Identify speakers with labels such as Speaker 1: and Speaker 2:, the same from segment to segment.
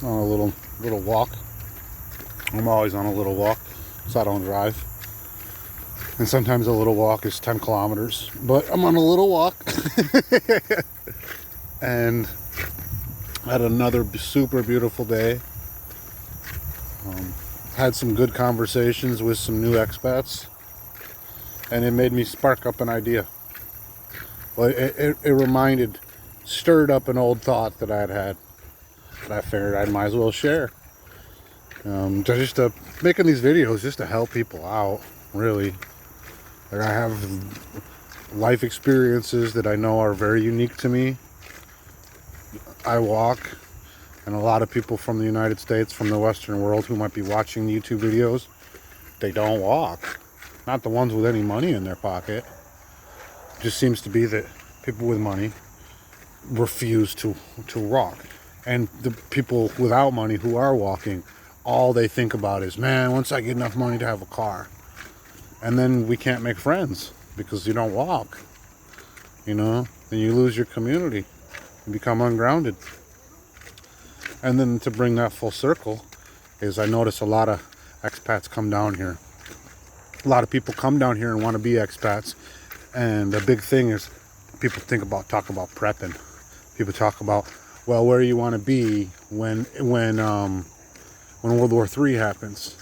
Speaker 1: on a little walk. I'm always on a little walk, so I don't drive. And sometimes a little walk is 10 kilometers, but I'm on a little walk. And had another super beautiful day. Had some good conversations with some new expats, and it made me spark up an idea. Well, it stirred up an old thought that I'd had that I figured I might as well share. Just making these videos just to help people out, really. Like, I have life experiences that I know are very unique to me. I walk, and a lot of people from the United States, from the Western world who might be watching YouTube videos, they don't walk. Not the ones with any money in their pocket. It just seems to be that people with money refuse to walk. And the people without money who are walking, all they think about is, man, once I get enough money to have a car. And then we can't make friends because you don't walk. You know? Then you lose your community. You become ungrounded. And then to bring that full circle is I notice a lot of expats come down here. A lot of people come down here and want to be expats. And the big thing is people talk about prepping. People talk about, well, where you want to be when World War III happens.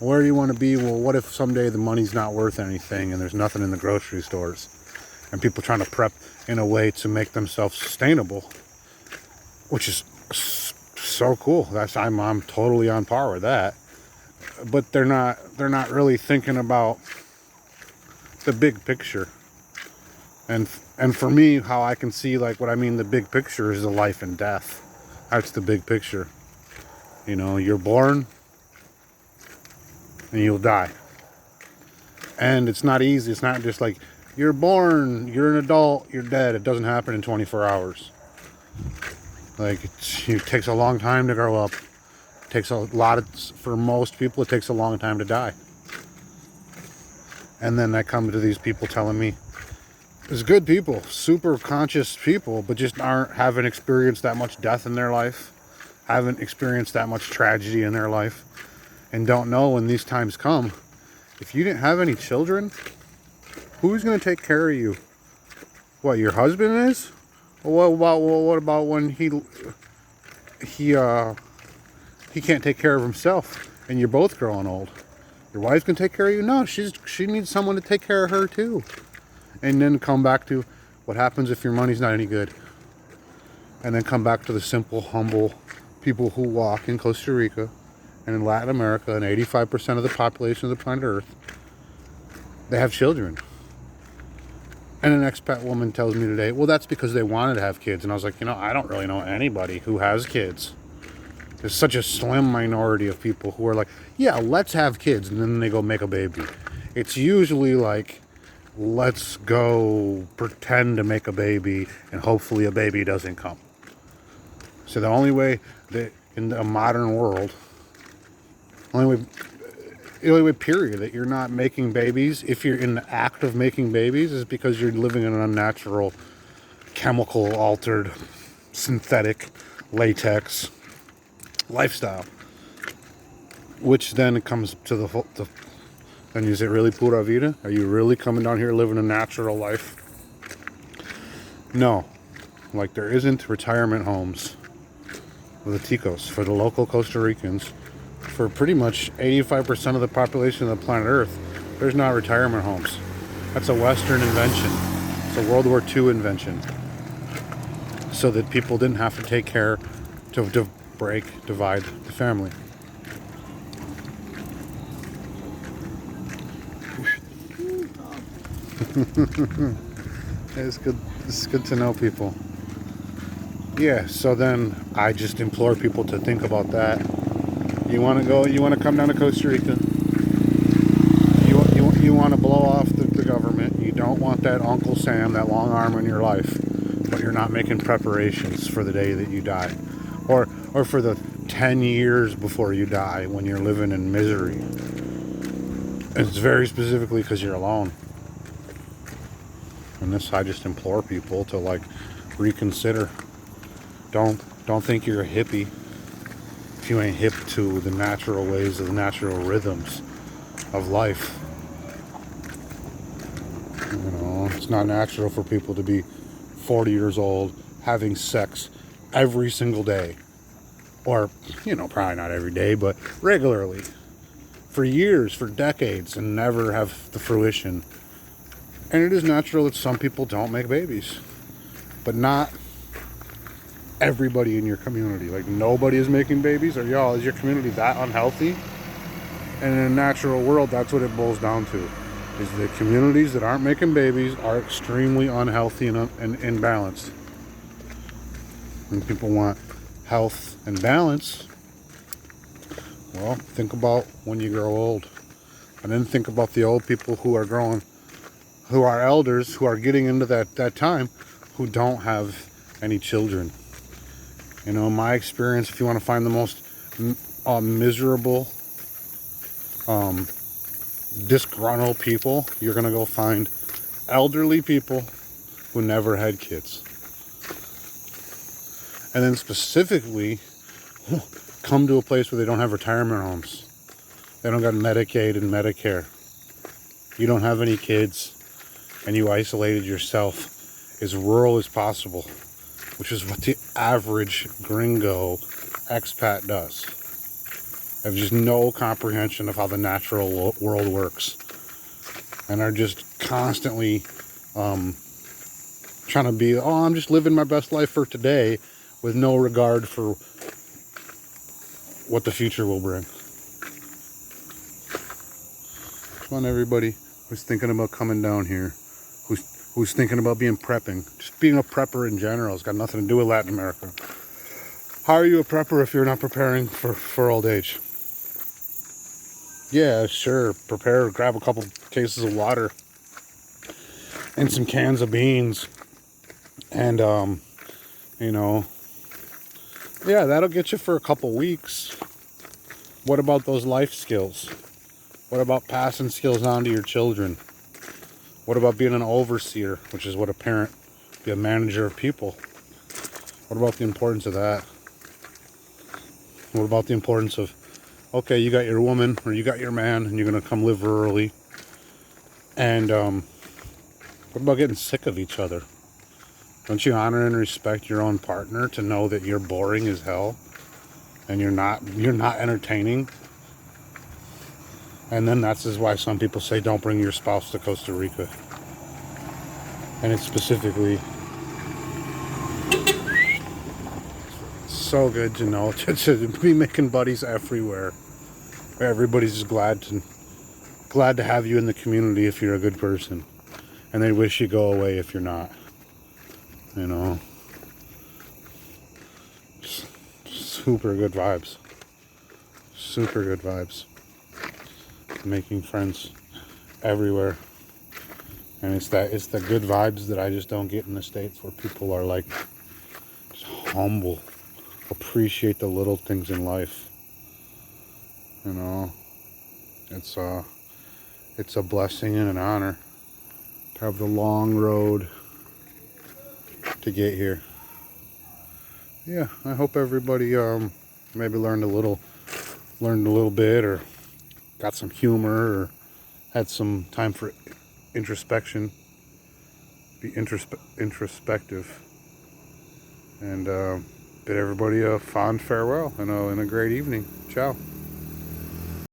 Speaker 1: Where do you want to be? Well, what if someday the money's not worth anything and there's nothing in the grocery stores? And people trying to prep in a way to make themselves sustainable, which is so cool. I'm totally on par with that. But they're not really thinking about the big picture. And for me, how I can see, like, what I mean the big picture is the life and death. That's the big picture. You know, you're born and you'll die. And it's not easy. It's not just like, you're born, you're an adult, you're dead. It doesn't happen in 24 hours. Like, it takes a long time to grow up. It takes for most people, it takes a long time to die. And then I come to these people telling me, there's good people, super conscious people, but just haven't experienced that much death in their life, haven't experienced that much tragedy in their life, and don't know when these times come, if you didn't have any children, who's going to take care of you? What, your husband is? What about when he can't take care of himself and you're both growing old? Your wife can take care of you? No, she needs someone to take care of her too. And then come back to what happens if your money's not any good. And then come back to the simple, humble people who walk in Costa Rica and in Latin America, and 85% of the population of the planet Earth, they have children. And an expat woman tells me today, well, that's because they wanted to have kids. And I was like, I don't really know anybody who has kids. There's such a slim minority of people who are like, yeah, let's have kids. And then they go make a baby. It's usually like, let's go pretend to make a baby and hopefully a baby doesn't come. So the only way that in a modern world, the only way period that you're not making babies, if you're in the act of making babies, is because you're living in an unnatural, chemical altered, synthetic, latex lifestyle. Which then comes to the then is it really pura vida? Are you really coming down here living a natural life? No. Like, there isn't retirement homes for the ticos, for the local Costa Ricans. For pretty much 85% of the population of the planet Earth, there's not retirement homes. That's a Western invention. It's a World War II invention. So that people didn't have to take care to divide the family. It's good to know people. Yeah, so then I just implore people to think about that. You want to come down to Costa Rica. You want to blow off the government. You don't want that Uncle Sam, that long arm in your life, but you're not making preparations for the day that you die. Or for the 10 years before you die when you're living in misery. And it's very specifically because you're alone. And this, I just implore people to, like, reconsider. Don't think you're a hippie. if you ain't hip to the natural ways, of the natural rhythms of life. You know, it's not natural for people to be 40 years old having sex every single day. Or, you know, probably not every day, but regularly. For years, for decades, and never have the fruition. And it is natural that some people don't make babies. But not everybody in your community. Like, nobody is making babies? Or, y'all, is your community that unhealthy? And in a natural world, that's what it boils down to. Is the communities that aren't making babies are extremely unhealthy and imbalanced. And people want health and balance. Well, think about when you grow old. And then think about the old people who are growing, who are elders, who are getting into that time, who don't have any children. You know, in my experience, if you want to find the most miserable, disgruntled people, you're going to go find elderly people who never had kids. And then specifically, come to a place where they don't have retirement homes. They don't got Medicaid and Medicare. You don't have any kids, and you isolated yourself as rural as possible, which is what the average gringo expat does. Have just no comprehension of how the natural world works, and are just constantly trying to be, oh, I'm just living my best life for today, with no regard for what the future will bring. Just want everybody who's thinking about coming down here, who's thinking about being prepping, just being a prepper in general, it's got nothing to do with Latin America. How are you a prepper if you're not preparing for old age? Yeah, sure, prepare, grab a couple cases of water and some cans of beans, and you know, yeah, that'll get you for a couple weeks. What about those life skills? What about passing skills on to your children? What about being an overseer, which is what a parent, be a manager of people? What about the importance of that? What about the importance of, okay, you got your woman or you got your man and you're going to come live rurally. And what about getting sick of each other? Don't you honor and respect your own partner to know that you're boring as hell and you're not entertaining? And then that's is why some people say don't bring your spouse to Costa Rica. And it's specifically so good to know to be making buddies everywhere. Everybody's just glad to have you in the community if you're a good person, and they wish you go away if you're not. You know, super good vibes. Super good vibes. Making friends everywhere, and it's the good vibes that I just don't get in the States, where people are like just humble, appreciate the little things in life. You know, it's a blessing and an honor to have the long road to get here. Yeah, I hope everybody maybe learned a little bit, or got some humor, or had some time for introspection, be introspective, and bid everybody a fond farewell and a great evening. Ciao.